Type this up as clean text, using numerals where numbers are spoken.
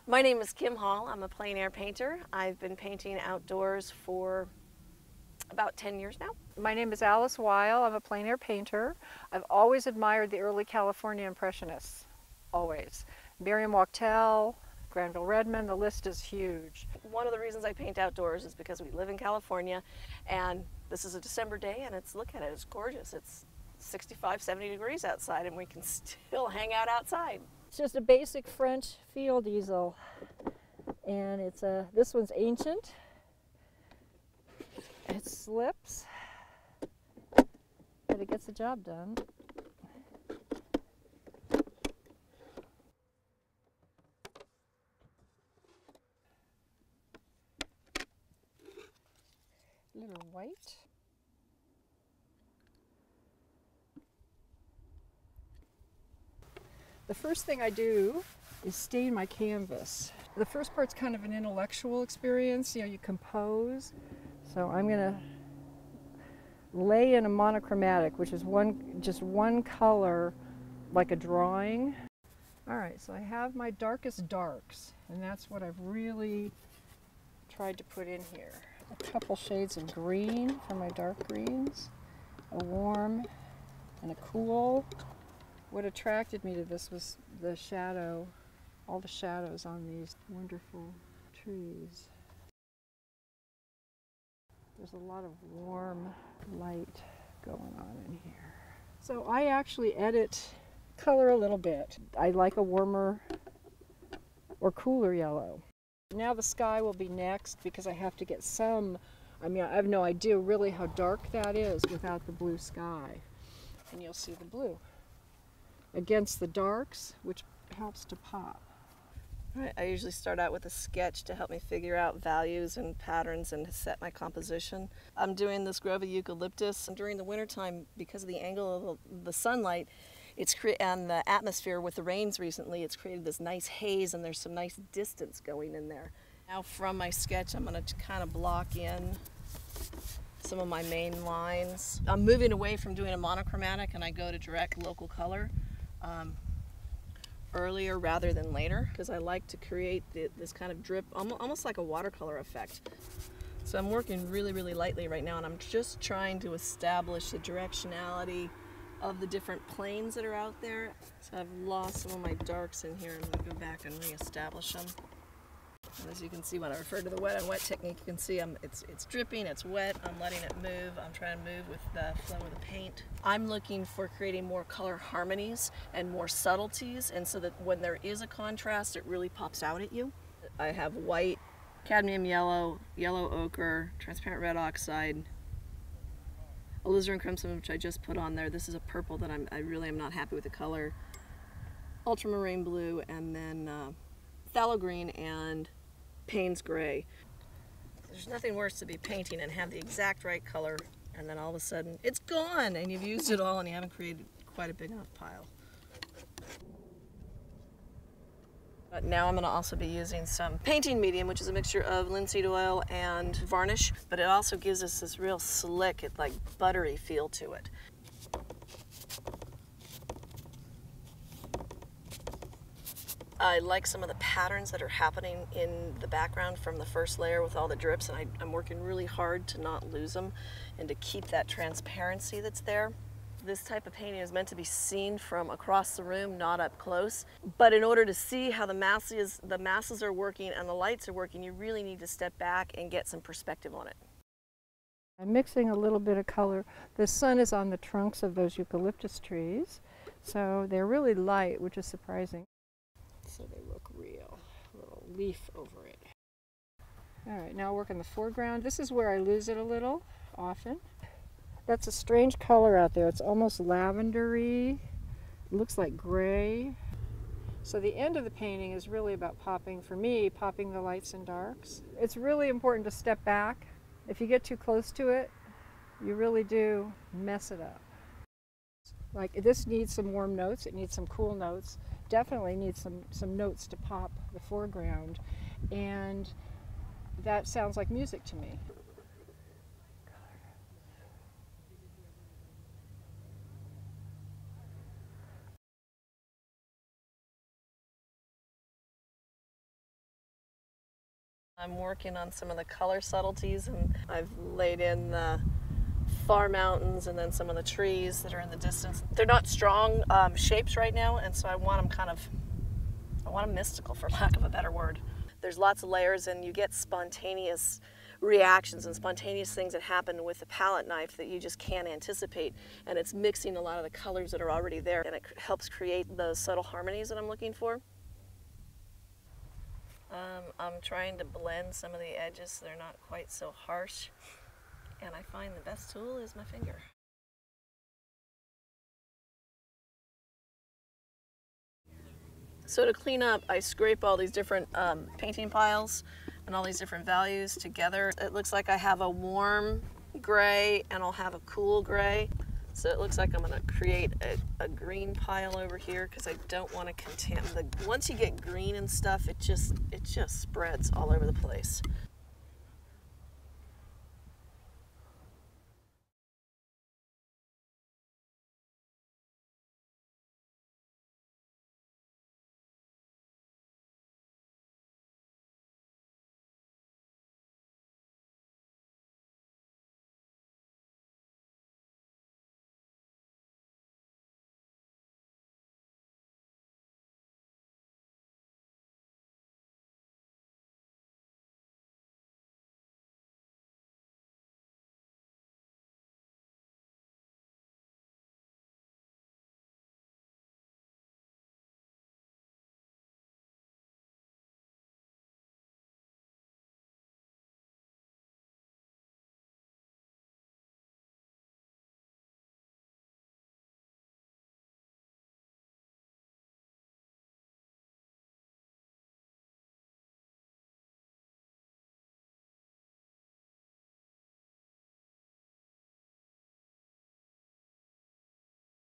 My name is Kim Holl. I'm a plein air painter. I've been painting outdoors for about 10 years now. My name is Alice Weil. I'm a plein air painter. I've always admired the early California Impressionists, always. Miriam Wachtell, Granville Redmond, the list is huge. One of the reasons I paint outdoors is because we live in California, and this is a December day, and look at it, it's gorgeous. It's 65, 70 degrees outside, and we can still hang out outside. It's just a basic French field easel, and this one's ancient. It slips, but it gets the job done. A little white. The first thing I do is stain my canvas. The first part's kind of an intellectual experience. You compose. So I'm going to lay in a monochromatic, which is just one color, like a drawing. All right, so I have my darkest darks, and that's what I've really tried to put in here. A couple shades of green for my dark greens, a warm and a cool. What attracted me to this was the shadow, all the shadows on these wonderful trees. There's a lot of warm light going on in here. So I actually edit color a little bit. I like a warmer or cooler yellow. Now the sky will be next because I have to get some, I have no idea really how dark that is without the blue sky. And you'll see the blue against the darks, which helps to pop. I usually start out with a sketch to help me figure out values and patterns and to set my composition. I'm doing this grove of eucalyptus, and during the wintertime, because of the angle of the sunlight, and the atmosphere with the rains recently, it's created this nice haze, and there's some nice distance going in there. Now from my sketch, I'm going to kind of block in some of my main lines. I'm moving away from doing a monochromatic, and I go to direct local color earlier rather than later, because I like to create this kind of drip, almost like a watercolor effect. So I'm working really, really lightly right now, and I'm just trying to establish the directionality of the different planes that are out there. So I've lost some of my darks in here, and I'm going to go back and reestablish them. And as you can see, when I refer to the wet on wet technique, you can see it's dripping, it's wet, I'm letting it move, I'm trying to move with the flow of the paint. I'm looking for creating more color harmonies and more subtleties, and so that when there is a contrast, it really pops out at you. I have white, cadmium yellow, yellow ochre, transparent red oxide, alizarin crimson, which I just put on there. This is a purple that I really am not happy with the color, ultramarine blue, and then phthalo green and Payne's gray. There's nothing worse to be painting and have the exact right color, and then all of a sudden it's gone and you've used it all and you haven't created quite a big enough pile. But now I'm going to also be using some painting medium, which is a mixture of linseed oil and varnish, but it also gives us this real slick, like buttery feel to it. I like some of the patterns that are happening in the background from the first layer with all the drips, and I'm working really hard to not lose them and to keep that transparency that's there. This type of painting is meant to be seen from across the room, not up close. But in order to see how the masses are working and the lights are working, you really need to step back and get some perspective on it. I'm mixing a little bit of color. The sun is on the trunks of those eucalyptus trees, so they're really light, which is surprising. So they look real, a little leaf over it. All right, now I'll work in the foreground. This is where I lose it a little, often. That's a strange color out there. It's almost lavendery. It looks like gray. So the end of the painting is really about popping, for me, popping the lights and darks. It's really important to step back. If you get too close to it, you really do mess it up. Like this needs some warm notes, it needs some cool notes. Definitely needs some notes to pop the foreground, and that sounds like music to me. I'm working on some of the color subtleties, and I've laid in the far mountains and then some of the trees that are in the distance. They're not strong shapes right now, and so I want them mystical, for lack of a better word. There's lots of layers, and you get spontaneous reactions and spontaneous things that happen with the palette knife that you just can't anticipate, and it's mixing a lot of the colors that are already there, and it helps create those subtle harmonies that I'm looking for. I'm trying to blend some of the edges so they're not quite so harsh, and I find the best tool is my finger. So to clean up, I scrape all these different painting piles and all these different values together. It looks like I have a warm gray and I'll have a cool gray. So it looks like I'm going to create a green pile over here because I don't want to contaminate. Once you get green and stuff, it just spreads all over the place.